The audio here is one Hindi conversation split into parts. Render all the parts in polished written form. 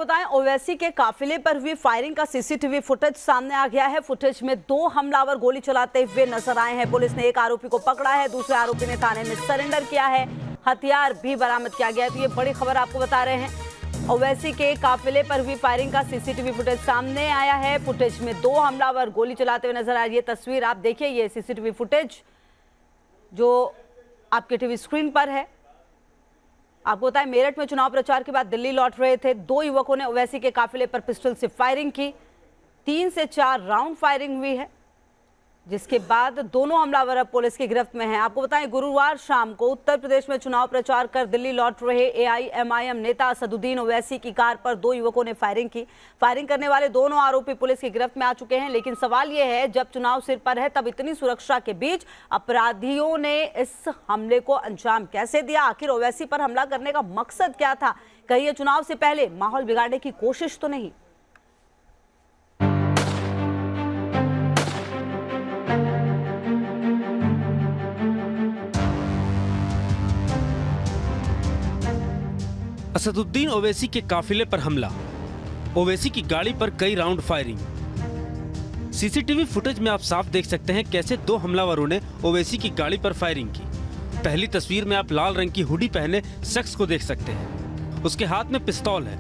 बताएं, ओवैसी के काफिले पर हुई फायरिंग का सीसीटीवी फुटेज सामने आ गया है। फुटेज में 2 हमलावर गोली चलाते हुए नजर आए हैं। पुलिस ने एक आरोपी को पकड़ा है, दूसरे आरोपी ने थाने में सरेंडर किया है। हथियार भी बरामद किया गया है। तो ये बड़ी खबर आपको बता रहे हैं। ओवैसी के काफिले पर हुई फायरिंग का सीसीटीवी फुटेज सामने आया है। फुटेज में 2 हमलावर गोली चलाते हुए नजर आ रही है। तस्वीर आप देखिए, ये सीसीटीवी फुटेज जो आपके टीवी स्क्रीन पर है। आपको बताएं, मेरठ में चुनाव प्रचार के बाद दिल्ली लौट रहे थे 2 युवकों ने ओवैसी के काफिले पर पिस्टल से फायरिंग की। 3 से 4 राउंड फायरिंग हुई है, जिसके बाद दोनों हमलावर अब पुलिस की गिरफ्त में हैं। आपको बताएं, गुरुवार शाम को उत्तर प्रदेश में चुनाव प्रचार कर दिल्ली लौट रहे एआईएमआईएम नेता असदुद्दीन ओवैसी की कार पर 2 युवकों ने फायरिंग की। फायरिंग करने वाले दोनों आरोपी पुलिस की गिरफ्त में आ चुके हैं। लेकिन सवाल यह है, जब चुनाव सिर पर है तब इतनी सुरक्षा के बीच अपराधियों ने इस हमले को अंजाम कैसे दिया? आखिर ओवैसी पर हमला करने का मकसद क्या था? कहीं ये चुनाव से पहले माहौल बिगाड़ने की कोशिश तो नहीं? असदुद्दीन ओवैसी के काफिले पर हमला, ओवैसी की गाड़ी पर कई राउंड फायरिंग। सीसीटीवी फुटेज में आप साफ देख सकते हैं कैसे 2 हमलावरों ने ओवैसी की गाड़ी पर फायरिंग की। पहली तस्वीर में आप लाल रंग की हुडी पहने शख्स को देख सकते हैं। उसके हाथ में पिस्तौल है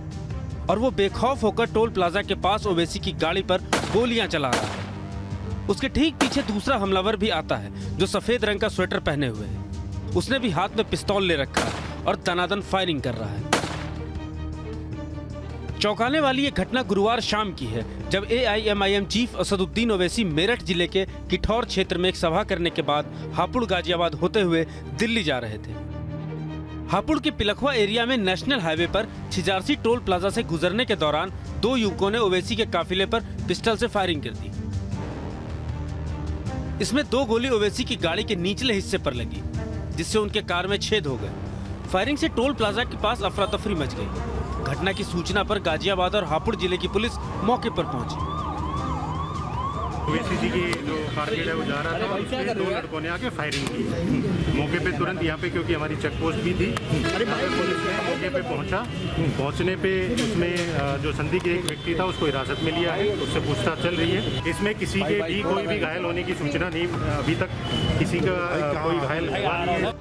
और वो बेखौफ होकर टोल प्लाजा के पास ओवैसी की गाड़ी पर गोलियां चला रहा है। उसके ठीक पीछे दूसरा हमलावर भी आता है जो सफेद रंग का स्वेटर पहने हुए है। उसने भी हाथ में पिस्तौल ले रखा है और दनादन फायरिंग कर रहा है। चौंकाने वाली ये घटना गुरुवार शाम की है, जब एआईएमआईएम चीफ असदुद्दीन ओवैसी मेरठ जिले के किठौर क्षेत्र में एक सभा करने के बाद हापुड़ गाजियाबाद होते हुए दिल्ली जा रहे थे। हापुड़ के पिलखवा एरिया में नेशनल हाईवे पर छिजारसी टोल प्लाजा से गुजरने के दौरान 2 युवकों ने ओवैसी के काफिले पर पिस्टल से फायरिंग कर दी। इसमें 2 गोली ओवैसी की गाड़ी के निचले हिस्से पर लगी, जिससे उनके कार में छेद हो गए। फायरिंग से टोल प्लाजा के पास अफरा तफरी मच गई। घटना की सूचना पर गाजियाबाद और हापुड़ जिले की पुलिस मौके पर पहुंची। ओवैसी जी की जो टारगेट है वो जा रहा था, उसमें 2 लड़कों ने आके फायरिंग की। मौके पे तुरंत यहाँ पे, क्योंकि हमारी चेक पोस्ट भी थी, पुलिस ने मौके पे पहुंचने पे उसमें जो संदिग्ध एक व्यक्ति था उसको हिरासत में लिया है, उससे पूछताछ चल रही है। इसमें किसी के भी कोई भी घायल होने की सूचना नहीं, अभी तक किसी का कोई घायल हुआ नहीं है।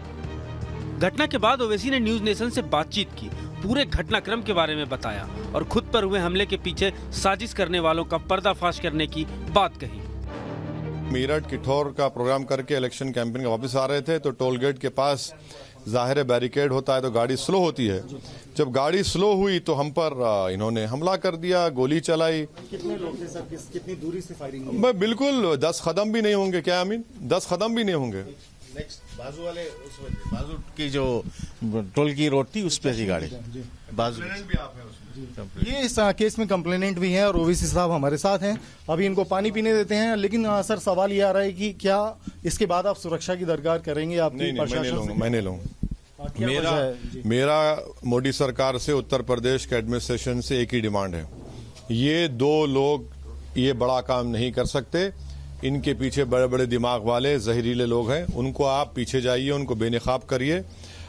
घटना के बाद ओवैसी ने न्यूज नेशन से बातचीत की, पूरे घटनाक्रम के बारे में बताया और खुद पर हुए हमले के पीछे साजिश करने वालों का पर्दाफाश करने की बात कही। मेरठ किठौर का प्रोग्राम करके इलेक्शन कैंपेन का वापस आ रहे थे तो टोल गेट के पास जाहिर बैरिकेड होता है तो गाड़ी स्लो होती है। जब गाड़ी स्लो हुई तो हम पर इन्होंने हमला कर दिया, गोली चलाई। कितने लोग थे सर? कितनी दूरी से फायरिंग हुई? मैं बिल्कुल 10 कदम भी नहीं होंगे। क्या अमीन? 10 कदम भी नहीं होंगे। बाजू वाले बाजू की जो टोल की रोड थी उस पे थी गाड़ी बाजू। ये इस केस में कंप्लेनेंट भी हैं और ओवैसी साहब हमारे साथ हैं। अभी इनको पानी पीने देते हैं। लेकिन सर सवाल ये आ रहा है कि क्या इसके बाद आप सुरक्षा की दरकार करेंगे? आपकी मैं नहीं लूंगा। मेरा मोदी सरकार से, उत्तर प्रदेश के एडमिनिस्ट्रेशन से एक ही डिमांड है, ये 2 लोग ये बड़ा काम नहीं कर सकते। इनके पीछे बड़े बड़े दिमाग वाले जहरीले लोग हैं, उनको आप पीछे जाइए, उनको बेनकाब करिए।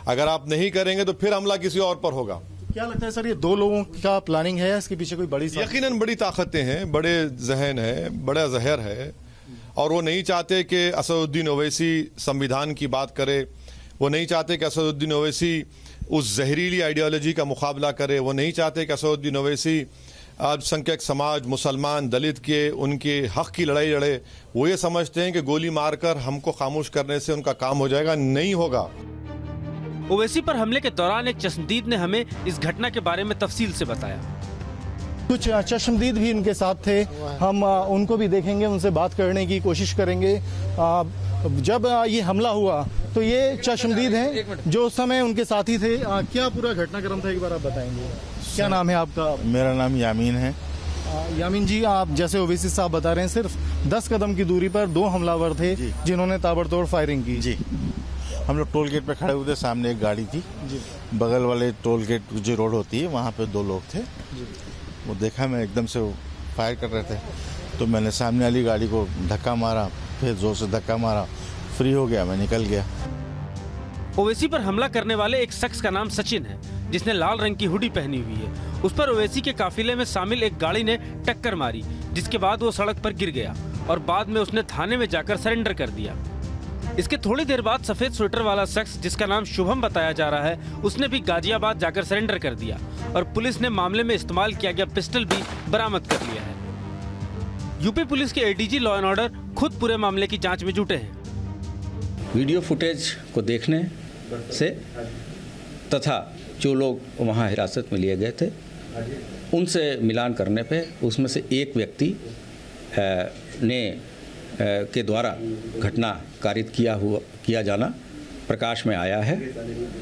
अगर आप नहीं करेंगे तो फिर हमला किसी और पर होगा। क्या लगता है सर, ये 2 लोगों का प्लानिंग है? इसके पीछे कोई बड़ी यकीनन बड़ी ताकतें हैं, बड़े जहन है, बड़ा जहर है और वो नहीं चाहते कि असदुद्दीन ओवैसी संविधान की बात करे। वो नहीं चाहते कि असदुद्दीन ओवैसी उस जहरीली आइडियोलॉजी का मुकाबला करे। वो नहीं चाहते कि असदुद्दीन ओवैसी अल्पसंख्यक समाज, मुसलमान, दलित के उनके हक की लड़ाई लड़े। वो ये समझते हैं कि गोली मारकर हमको खामोश करने से उनका काम हो जाएगा। नहीं होगा। ओवैसी पर हमले के दौरान एक चश्मदीद ने हमें इस घटना के बारे में तफसील से बताया। कुछ चश्मदीद भी इनके साथ थे, हम उनको भी देखेंगे, उनसे बात करने की कोशिश करेंगे। जब ये हमला हुआ तो ये चश्मदीद हैं जो उस समय उनके साथी थे। क्या पूरा घटनाक्रम था, एक बार आप बताएंगे? क्या नाम है आपका? मेरा नाम यामीन है। यामीन जी, आप जैसे ओवैसी साहब बता रहे हैं, सिर्फ 10 कदम की दूरी पर 2 हमलावर थे जिन्होंने ताबड़तोड़ फायरिंग की। जी, हम लोग टोल गेट पे खड़े हुए थे, सामने एक गाड़ी थी जी। बगल वाले टोल गेट जो रोड होती है वहाँ पे 2 लोग थे जी। वो देखा, मैं एकदम से फायर कर रहे थे तो मैंने सामने वाली गाड़ी को धक्का मारा, फिर जोर से धक्का मारा, फ्री हो गया, मैं निकल गया। ओवैसी पर हमला करने वाले एक शख्स का नाम सचिन है, जिसने लाल रंग की हुडी पहनी हुई है। उस पर ओवैसी के काफिले में शामिल एक गाड़ी ने टक्कर मारी, जिसके बाद वो सड़क पर गिर गया और बाद में उसने थाने में जाकर सरेंडर कर दिया। इसके थोड़ी देर बाद सफेद स्वेटर वाला शख्स, जिसका नाम शुभम बताया जा रहा है, उसने भी गाजियाबाद जाकर सरेंडर कर दिया और पुलिस ने मामले में इस्तेमाल किया गया पिस्टल भी बरामद कर लिया है। यूपी पुलिस के एडीजी लॉ एंड ऑर्डर खुद पूरे मामले की जांच में जुटे हैं। वीडियो फुटेज को देखने से तथा जो लोग वहां हिरासत में लिए गए थे उनसे मिलान करने पे उसमें से एक व्यक्ति के द्वारा घटना कारित किया जाना प्रकाश में आया है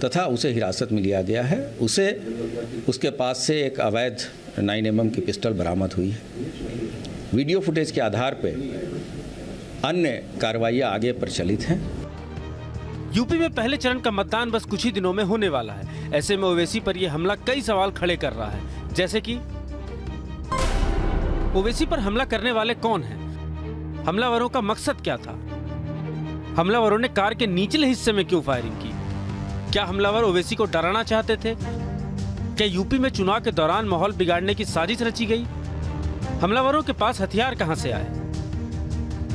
तथा उसे हिरासत में लिया गया है। उसके पास से एक अवैध 9mm की पिस्टल बरामद हुई है। वीडियो फुटेज के आधार पर अन्य कार्रवाइयाँ आगे प्रचलित हैं। यूपी में पहले चरण का मतदान बस कुछ ही दिनों में होने वाला है। ऐसे में ओवैसी पर यह हमला कई सवाल खड़े कर रहा है, जैसे कि ओवैसी पर हमला करने वाले कौन हैं? हमलावरों का मकसद क्या था? हमलावरों ने कार के निचले हिस्से में क्यों फायरिंग की? क्या हमलावर ओवैसी को डराना चाहते थे? क्या यूपी में चुनाव के दौरान माहौल बिगाड़ने की साजिश रची गई? हमलावरों के पास हथियार कहां से आए?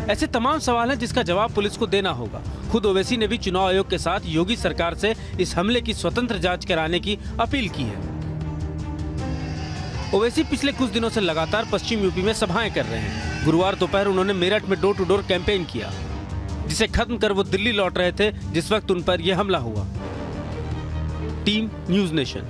ऐसे तमाम सवाल हैं जिसका जवाब पुलिस को देना होगा। खुद ओवैसी ने भी चुनाव आयोग के साथ योगी सरकार से इस हमले की स्वतंत्र जांच कराने की अपील की है। ओवैसी पिछले कुछ दिनों से लगातार पश्चिम यूपी में सभाएं कर रहे हैं। गुरुवार दोपहर उन्होंने मेरठ में डोर टू डोर कैंपेन किया, जिसे खत्म कर वो दिल्ली लौट रहे थे जिस वक्त उन पर यह हमला हुआ। Team news nation.